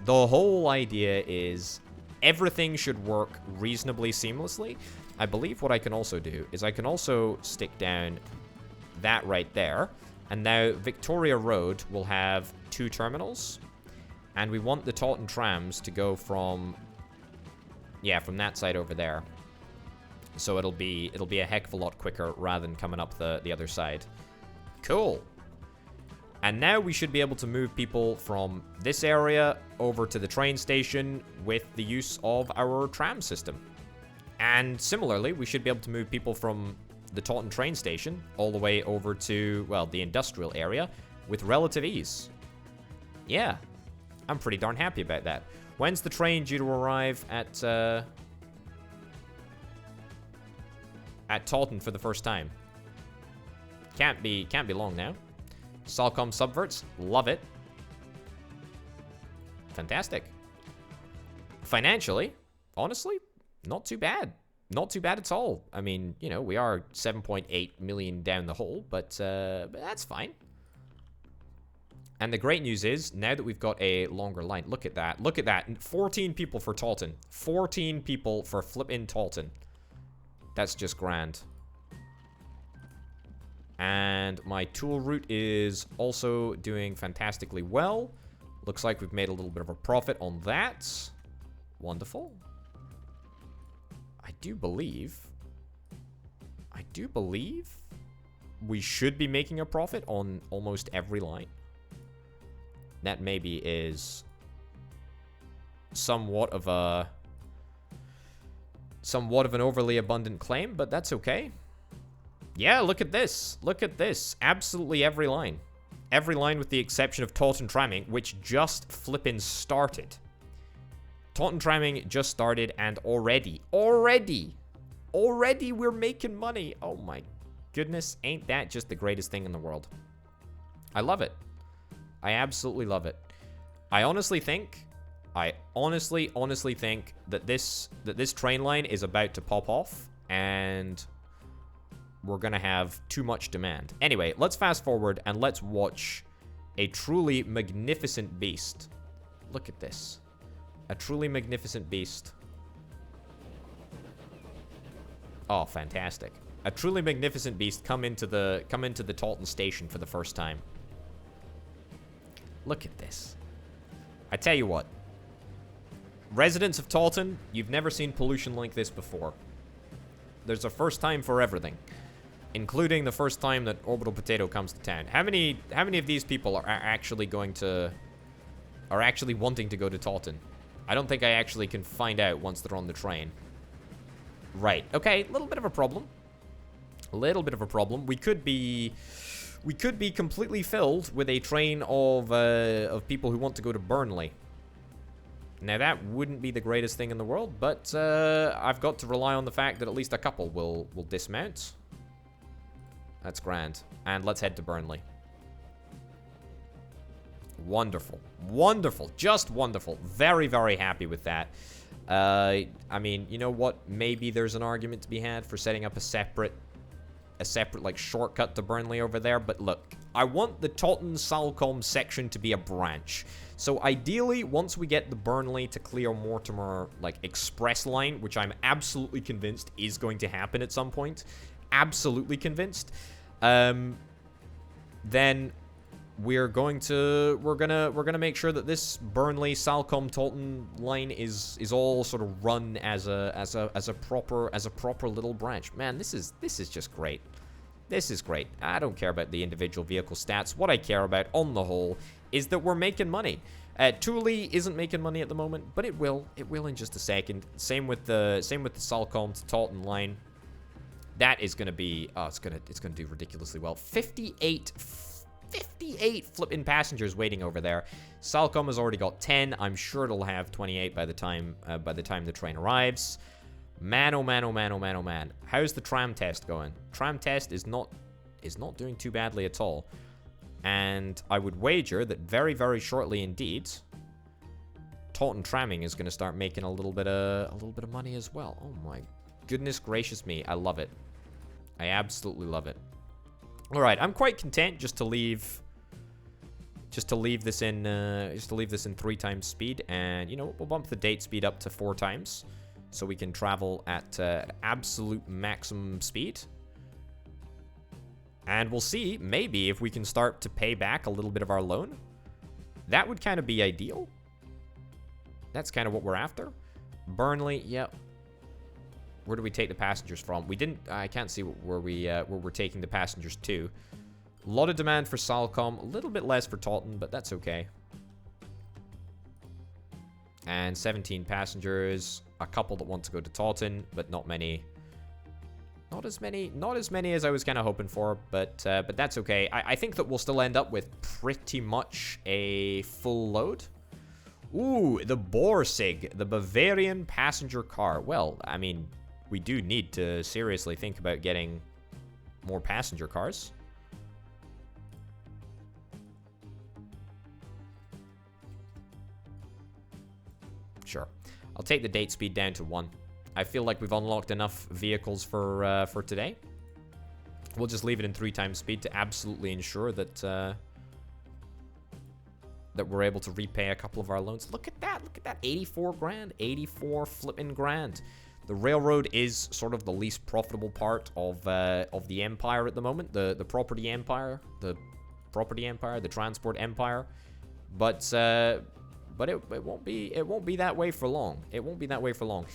everything should work reasonably seamlessly. I believe what I can also do is I can also stick down that right there. And now Victoria Road will have 2 terminals. And we want the Taunton trams to go from that side over there. So it'll be a heck of a lot quicker rather than coming up the other side. Cool. And now we should be able to move people from this area over to the train station with the use of our tram system. And similarly, we should be able to move people from the Taunton train station all the way over to, well, the industrial area with relative ease. Yeah, I'm pretty darn happy about that. When's the train due to arrive at Taunton for the first time? Can't be long now. Salcom subverts, love it. Fantastic. Financially, honestly, not too bad. Not too bad at all. I mean, you know, we are 7.8 million down the hole, but that's fine. And the great news is, now that we've got a longer line, look at that. Look at that. 14 people for Taunton. 14 people for flippin' Taunton. That's just grand. And my tool route is also doing fantastically well. Looks like we've made a little bit of a profit on that. Wonderful. I do believe we should be making a profit on almost every line. That maybe is somewhat of an overly abundant claim, but that's okay. Yeah, look at this. Look at this. Absolutely every line. Every line with the exception of Taunton tramming, which just flippin' started. Taunton tramming just started, and already we're making money. Oh my goodness, ain't that just the greatest thing in the world? I love it. I absolutely love it. I honestly think that this train line is about to pop off, and we're gonna have too much demand. Anyway, let's fast forward and let's watch a truly magnificent beast. Look at this. A truly magnificent beast. Oh, fantastic. A truly magnificent beast come into the Taunton station for the first time. Look at this. I tell you what. Residents of Taunton, you've never seen pollution like this before. There's a first time for everything, including the first time that Orbital Potato comes to town. How many of these people are actually wanting to go to Taunton? I don't think I actually can find out once they're on the train. Right. Okay, a little bit of a problem. A little bit of a problem. We could be completely filled with a train of people who want to go to Burnley. Now, that wouldn't be the greatest thing in the world, but I've got to rely on the fact that at least a couple will dismount. That's grand. And let's head to Burnley. Wonderful. Wonderful. Just wonderful. Very, very happy with that. I mean, you know what? Maybe there's an argument to be had for setting up a separate like shortcut to Burnley over there, but look, I want the Taunton Salcom section to be a branch. So ideally, once we get the Burnley to Cleo Mortimer like express line, which I'm absolutely convinced is going to happen at some point, absolutely convinced, then we're gonna make sure that this Burnley Salcom Taunton line is all sort of run as a proper little branch. Man, this is just great. This is great. I don't care about the individual vehicle stats. What I care about on the whole is that we're making money. Thule isn't making money at the moment, but it will. It will in just a second. Same with the Salcom to Taunton line. That is gonna be it's gonna do ridiculously well. 58 flipping passengers waiting over there. Salcom has already got 10. I'm sure it'll have 28 by the time the train arrives. Man, oh man, oh man, oh man, oh man. How's the tram test going? Tram test is not doing too badly at all. And I would wager that very, very shortly indeed, Taunton tramming is going to start making a little bit of money as well. Oh my goodness gracious me. I love it. I absolutely love it. All right, I'm quite content just to leave this in 3 times speed, and you know, we'll bump the date speed up to 4 times, so we can travel at absolute maximum speed. And we'll see maybe if we can start to pay back a little bit of our loan. That would kind of be ideal. That's kind of what we're after. Burnley, yep. Where do we take the passengers from? I can't see where we're taking the passengers to. A lot of demand for Salcom, a little bit less for Taunton, but that's okay. And 17 passengers, a couple that want to go to Taunton, but not many Not as many as I was kind of hoping for, but that's okay. I think that we'll still end up with pretty much a full load. Ooh, the Borsig, the Bavarian passenger car. Well, I mean, we do need to seriously think about getting more passenger cars. Sure. I'll take the date speed down to 1. I feel like we've unlocked enough vehicles for today. We'll just leave it in 3 times speed to absolutely ensure that that we're able to repay a couple of our loans. Look at that. Look at that. 84 grand. 84 flipping grand. The railroad is sort of the least profitable part of the empire at the moment. The property empire. The property empire. The transport empire. But it won't be that way for long. It won't be that way for long.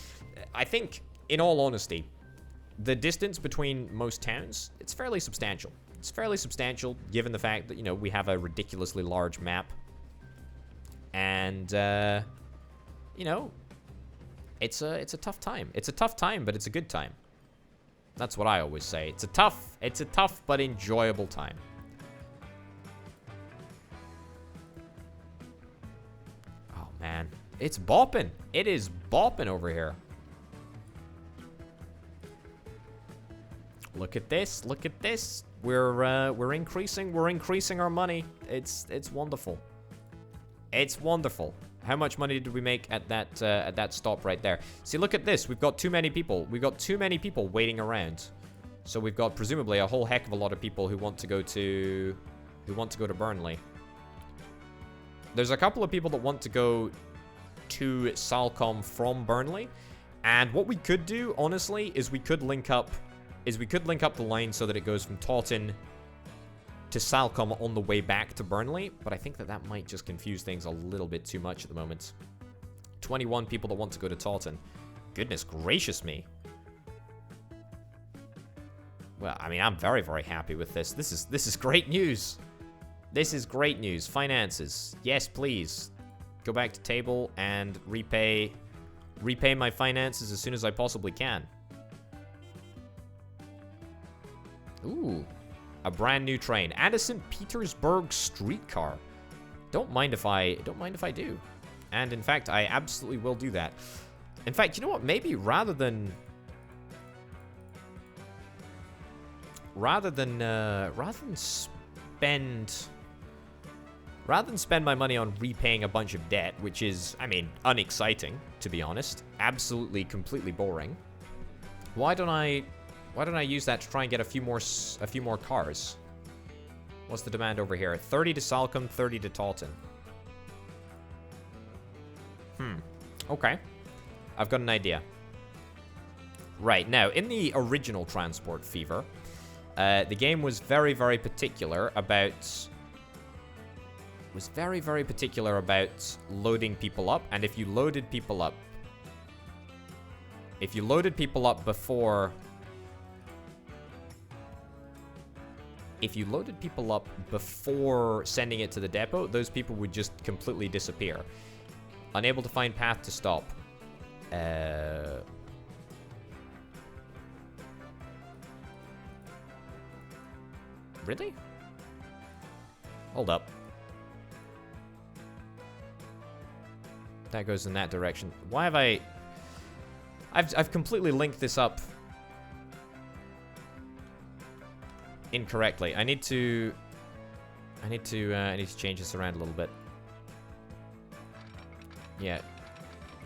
I think, in all honesty, the distance between most towns, it's fairly substantial. It's fairly substantial given the fact that, you know, we have a ridiculously large map. And, you know, it's a tough time. It's a tough time, but it's a good time. That's what I always say. It's a tough but enjoyable time. Oh, man. It's bopping. It is bopping over here. Look at this. Look at this. We're increasing our money. It's wonderful. It's wonderful. How much money did we make at that stop right there? See, look at this. We've got too many people. We've got too many people waiting around. So we've got presumably a whole heck of a lot of people who want to go to Burnley. There's a couple of people that want to go to Salcombe from Burnley, and what we could do, honestly, is we could link up the line so that it goes from Taunton to Salcombe on the way back to Burnley, but I think that might just confuse things a little bit too much at the moment. 21 people that want to go to Taunton. Goodness gracious me. Well, I mean, I'm very, very happy with this. This is great news. This is great news. Finances. Yes, please. Go back to table and repay my finances as soon as I possibly can. Ooh. A brand new train. And a St. Petersburg streetcar. Don't mind if I do. And in fact, I absolutely will do that. In fact, you know what? Maybe rather than spend my money on repaying a bunch of debt, which is, I mean, unexciting, to be honest. Absolutely, completely boring. Why don't I use that to try and get a few more cars? What's the demand over here? 30 to Salcombe, 30 to Taunton. Okay. I've got an idea. Right, now, in the original Transport Fever, the game was very, very particular about loading people up, and if you loaded people up before sending it to the depot, those people would just completely disappear. Unable to find path to stop. Really? Hold up. That goes in that direction. Why have I've completely linked this up incorrectly. I need to change this around a little bit. Yeah.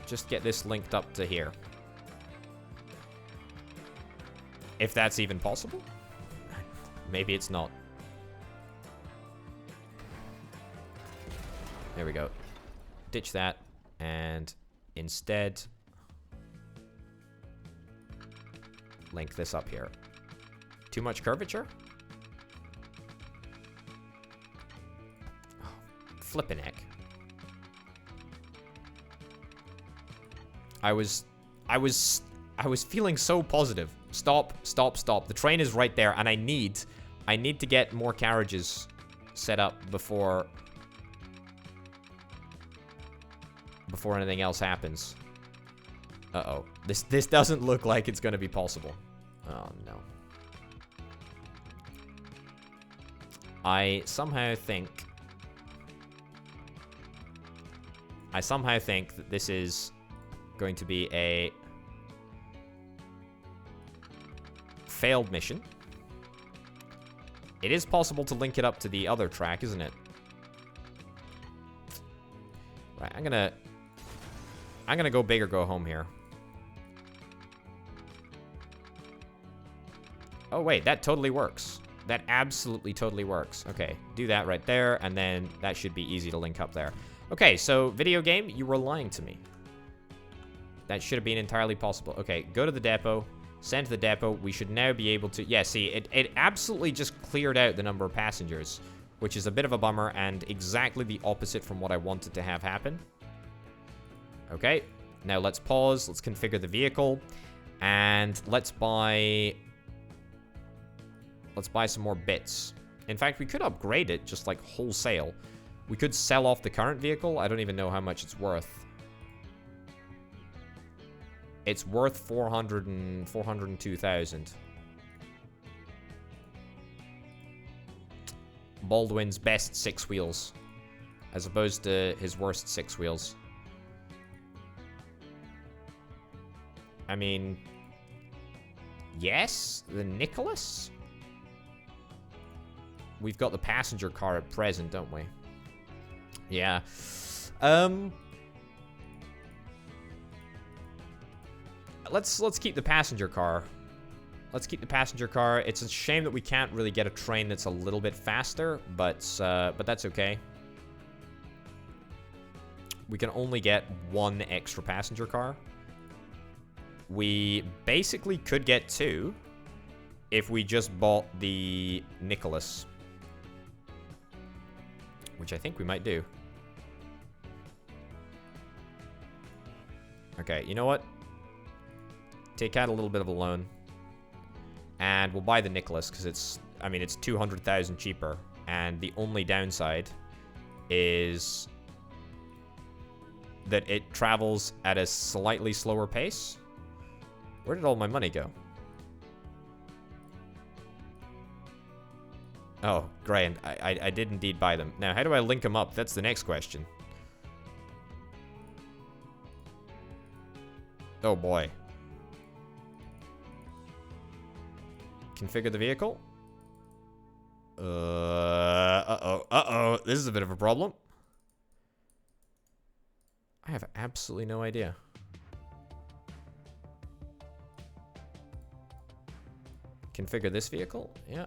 Just get this linked up to here. If that's even possible. Maybe it's not. There we go. Ditch that. And instead, link this up here. Too much curvature? Oh, flippin' heck. I was feeling so positive. Stop. The train is right there, and I need to get more carriages set up before anything else happens. Uh-oh. This doesn't look like it's going to be possible. Oh, no. I somehow think that this is going to be a failed mission. It is possible to link it up to the other track, isn't it? Right, I'm gonna go big or go home here. Oh wait, that totally works. That absolutely totally works. Okay, do that right there, and then that should be easy to link up there. Okay, so video game, you were lying to me. That should have been entirely possible. Okay, go to the depot, send to the depot. We should now be able to... Yeah, see, it absolutely just cleared out the number of passengers, which is a bit of a bummer and exactly the opposite from what I wanted to have happen. Okay, now let's pause. Let's configure the vehicle, and let's buy some more bits. In fact, we could upgrade it just like wholesale. We could sell off the current vehicle. I don't even know how much it's worth. It's worth 402,000. Baldwin's best 6 wheels, as opposed to his worst 6 wheels. I mean, yes, the Nicholas. We've got the passenger car at present, don't we? Yeah. Let's keep the passenger car. Let's keep the passenger car. It's a shame that we can't really get a train that's a little bit faster, but that's okay. We can only get 1 extra passenger car. We basically could get 2 if we just bought the Nicholas, which I think we might do. Okay, you know what? Take out a little bit of a loan, and we'll buy the Nicholas because it's 200,000 cheaper, and the only downside is that it travels at a slightly slower pace. Where did all my money go? Oh, great. I did indeed buy them. Now, how do I link them up? That's the next question. Oh, boy. Configure the vehicle. Uh-oh. This is a bit of a problem. I have absolutely no idea. Configure this vehicle? Yeah.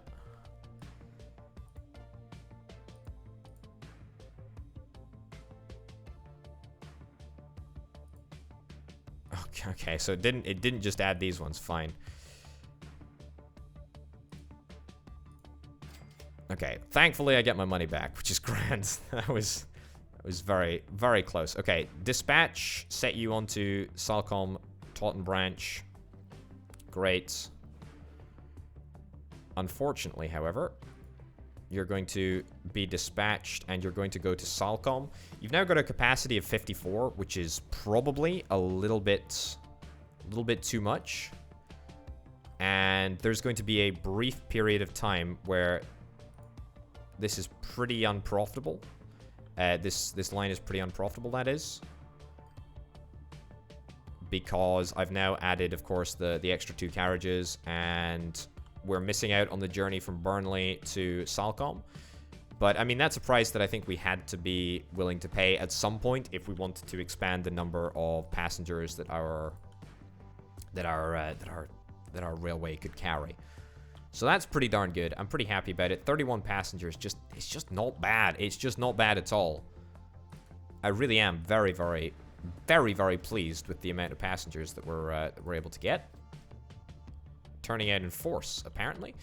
Okay, so it didn't just add these ones. Fine. Okay, thankfully I get my money back, which is grand. That was very, very close. Okay, dispatch, set you onto Salcombe, Taunton branch. Great. Unfortunately, however, you're going to be dispatched and you're going to go to Salcombe. You've now got a capacity of 54, which is probably a little bit too much. And there's going to be a brief period of time where this is pretty unprofitable. This line is pretty unprofitable, that is. Because I've now added, of course, the extra 2 carriages, and we're missing out on the journey from Burnley to Salcombe. But, I mean, that's a price that I think we had to be willing to pay at some point if we wanted to expand the number of passengers that our railway could carry. So that's pretty darn good. I'm pretty happy about it. 31 passengers, it's just not bad. It's just not bad at all. I really am very, very, very, very pleased with the amount of passengers that we're able to get. Turning out in force, apparently.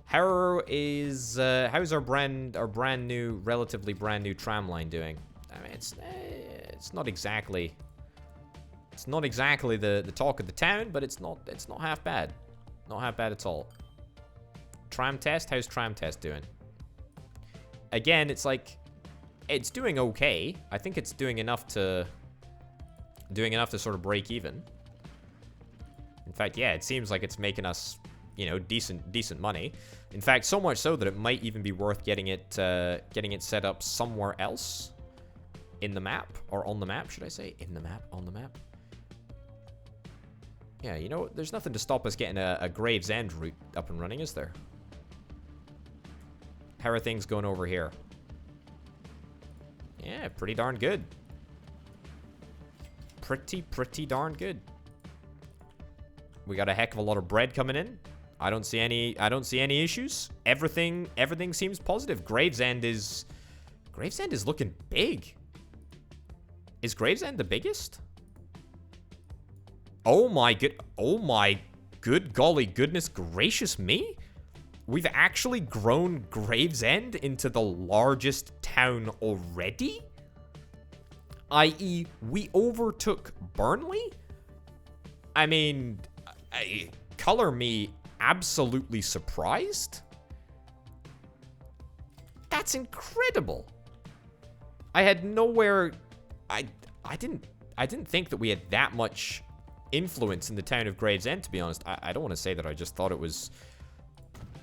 How's our brand new, relatively brand new tram line doing? I mean, it's not exactly the talk of the town, but it's not half bad. Not half bad at all. Tram test? How's tram test doing? Again, it's like, it's doing okay. I think it's doing enough to sort of break even. In fact, yeah, it seems like it's making us you know, decent money. In fact, so much so that it might even be worth getting it set up somewhere else in the map, or on the map, should I say? In the map, on the map. Yeah, you know, there's nothing to stop us getting a Gravesend route up and running, is there? How are things going over here? Yeah, pretty darn good. Pretty darn good. We got a heck of a lot of bread coming in. I don't see any issues. Everything seems positive. Gravesend is looking big. Is Gravesend the biggest? Oh my good golly goodness gracious me. We've actually grown Gravesend into the largest town already? i.e., we overtook Burnley? I mean, color me absolutely surprised. That's incredible. I had nowhere... I didn't think that we had that much influence in the town of Gravesend, to be honest. I don't want to say that I just thought it was...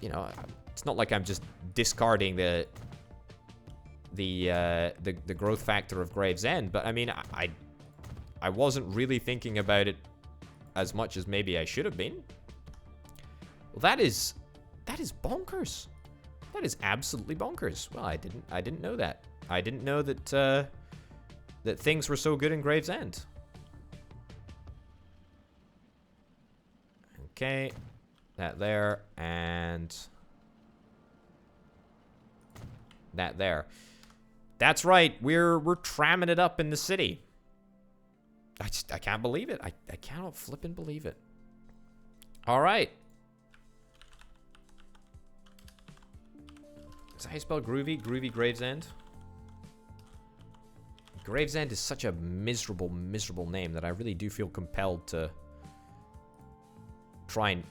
You know, it's not like I'm just discarding the growth factor of Gravesend, but I mean, I wasn't really thinking about it as much as maybe I should have been. Well, that is bonkers. That is absolutely bonkers. Well, I didn't know that. I didn't know that that things were so good in Gravesend. Okay. That there, and that there. That's right, we're tramming it up in the city. I can't believe it. I cannot flippin' believe it. All right. Is that how you spell groovy? Groovy Gravesend? Gravesend is such a miserable name that I really do feel compelled to try and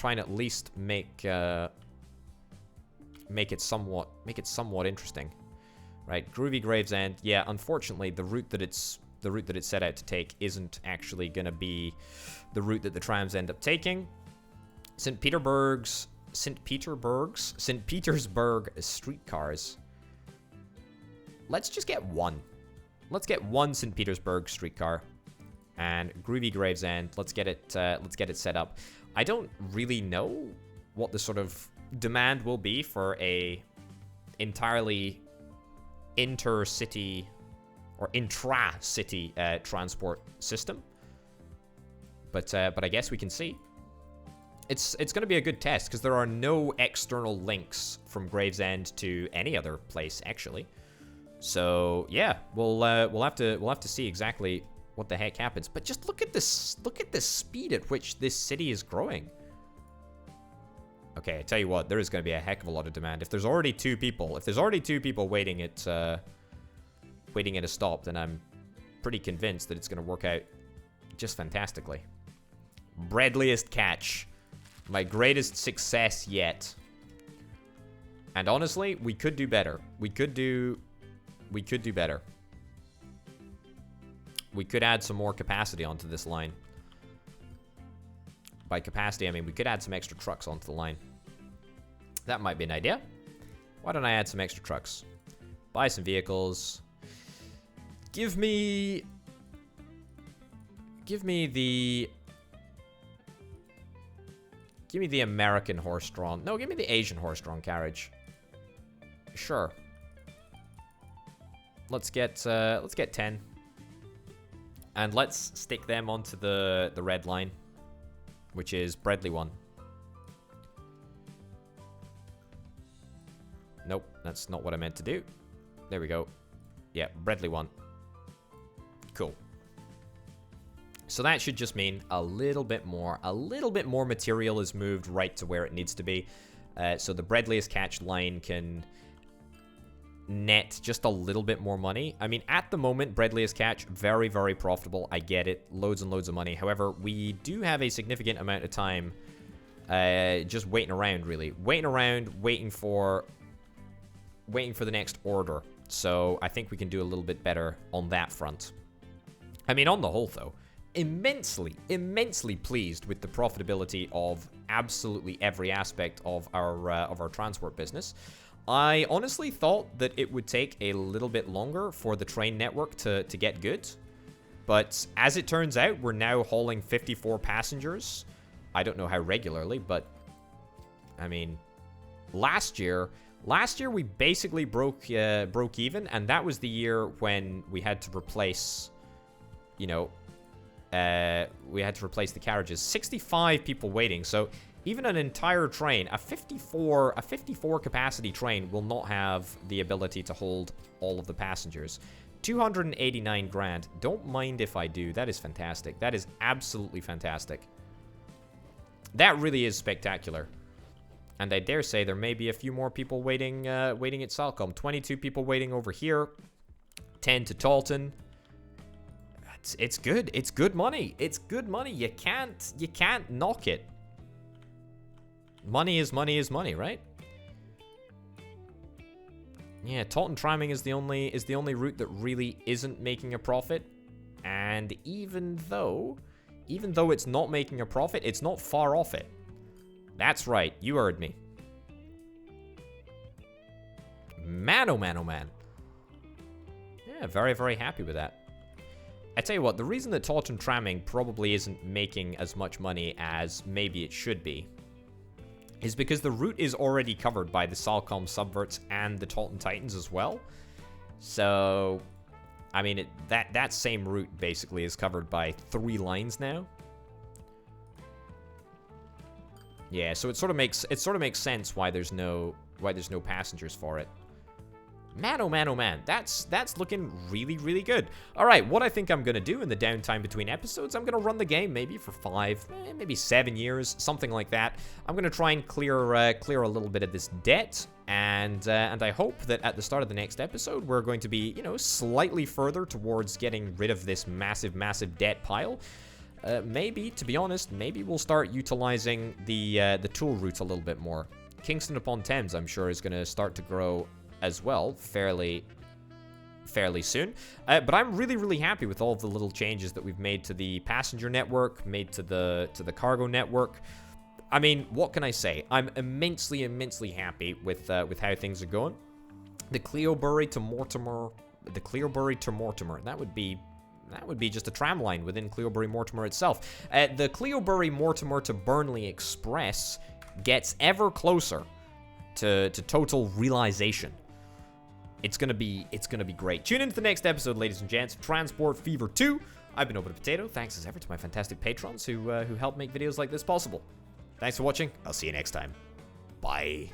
at least make it somewhat interesting, right? Groovy Gravesend. Yeah, unfortunately, the route that it's set out to take isn't actually going to be the route that the trams end up taking. St. Petersburg streetcars. Let's just get one. Let's get one St. Petersburg streetcar, and Groovy Gravesend. Let's get it set up. I don't really know what the sort of demand will be for a entirely intercity or intra-city transport system, but I guess we can see. It's going to be a good test because there are no external links from Gravesend to any other place actually. So yeah, we'll have to see exactly what the heck happens. But just look at this. Look at the speed at which this city is growing. Okay, I tell you what, there is going to be a heck of a lot of demand. If there's already two people waiting at a stop, then I'm pretty convinced that it's going to work out just fantastically. Breadliest catch. My greatest success yet. And honestly, we could do better. We could do better. We could add some more capacity onto this line. By capacity, I mean we could add some extra trucks onto the line. That might be an idea. Why don't I add some extra trucks? Buy some vehicles. Give me the American horse-drawn. No, give me the Asian horse-drawn carriage. Sure. Let's get 10. And let's stick them onto the red line, which is Breadly 1. Nope, that's not what I meant to do. There we go. Yeah, Breadly 1. Cool. So that should just mean a little bit more material is moved right to where it needs to be. So the Breadliest Catch line can net just a little bit more money. I mean, at the moment, Breadliest Catch, very, very profitable. I get it. Loads and loads of money. However, we do have a significant amount of time just waiting around, really. Waiting for the next order. So I think we can do a little bit better on that front. I mean, on the whole, though, immensely pleased with the profitability of absolutely every aspect of our transport business. I honestly thought that it would take a little bit longer for the train network to get good. But as it turns out, we're now hauling 54 passengers. I don't know how regularly, but I mean, last year we basically broke even, and that was the year when we had to replace, you know, we had to replace the carriages. 65 people waiting, so even an entire train, a 54 capacity train will not have the ability to hold all of the passengers. 289 grand. Don't mind if I do. That is fantastic. That is absolutely fantastic. That really is spectacular. And I dare say there may be a few more people waiting waiting at Salcombe. 22 people waiting over here. 10 to Taunton. It's good. It's good money. It's good money. You can't knock it. Money is money is money, right? Yeah, Taunton tramming is the only route that really isn't making a profit. And even though it's not making a profit, it's not far off it. That's right, you heard me. Man, oh man, oh man. Yeah, very, very happy with that. I tell you what, the reason that Taunton tramming probably isn't making as much money as maybe it should be is because the route is already covered by the Salcombe Subverts and the Taunton Titans as well. So, I mean, that same route basically is covered by 3 lines now. Yeah, so it sort of makes sense why there's no passengers for it. Man, oh man, oh man. That's looking really, really good. All right, what I think I'm going to do in the downtime between episodes, I'm going to run the game maybe for 5, maybe 7 years, something like that. I'm going to try and clear a little bit of this debt, and I hope that at the start of the next episode, we're going to be, you know, slightly further towards getting rid of this massive, massive debt pile. Maybe, to be honest, maybe we'll start utilizing the tool route a little bit more. Kingston upon Thames, I'm sure, is going to start to grow as well fairly soon. But I'm really, really happy with all of the little changes that we've made to the passenger network, made to the cargo network. I mean, what can I say? I'm immensely, immensely happy with how things are going. The Cleobury to Mortimer, that would be just a tram line within Cleobury Mortimer itself. The Cleobury Mortimer to Burnley Express gets ever closer to total realization. It's gonna be great. Tune in to the next episode, ladies and gents. Transport Fever 2. I've been over to Potato. Thanks as ever to my fantastic patrons who help make videos like this possible. Thanks for watching. I'll see you next time. Bye.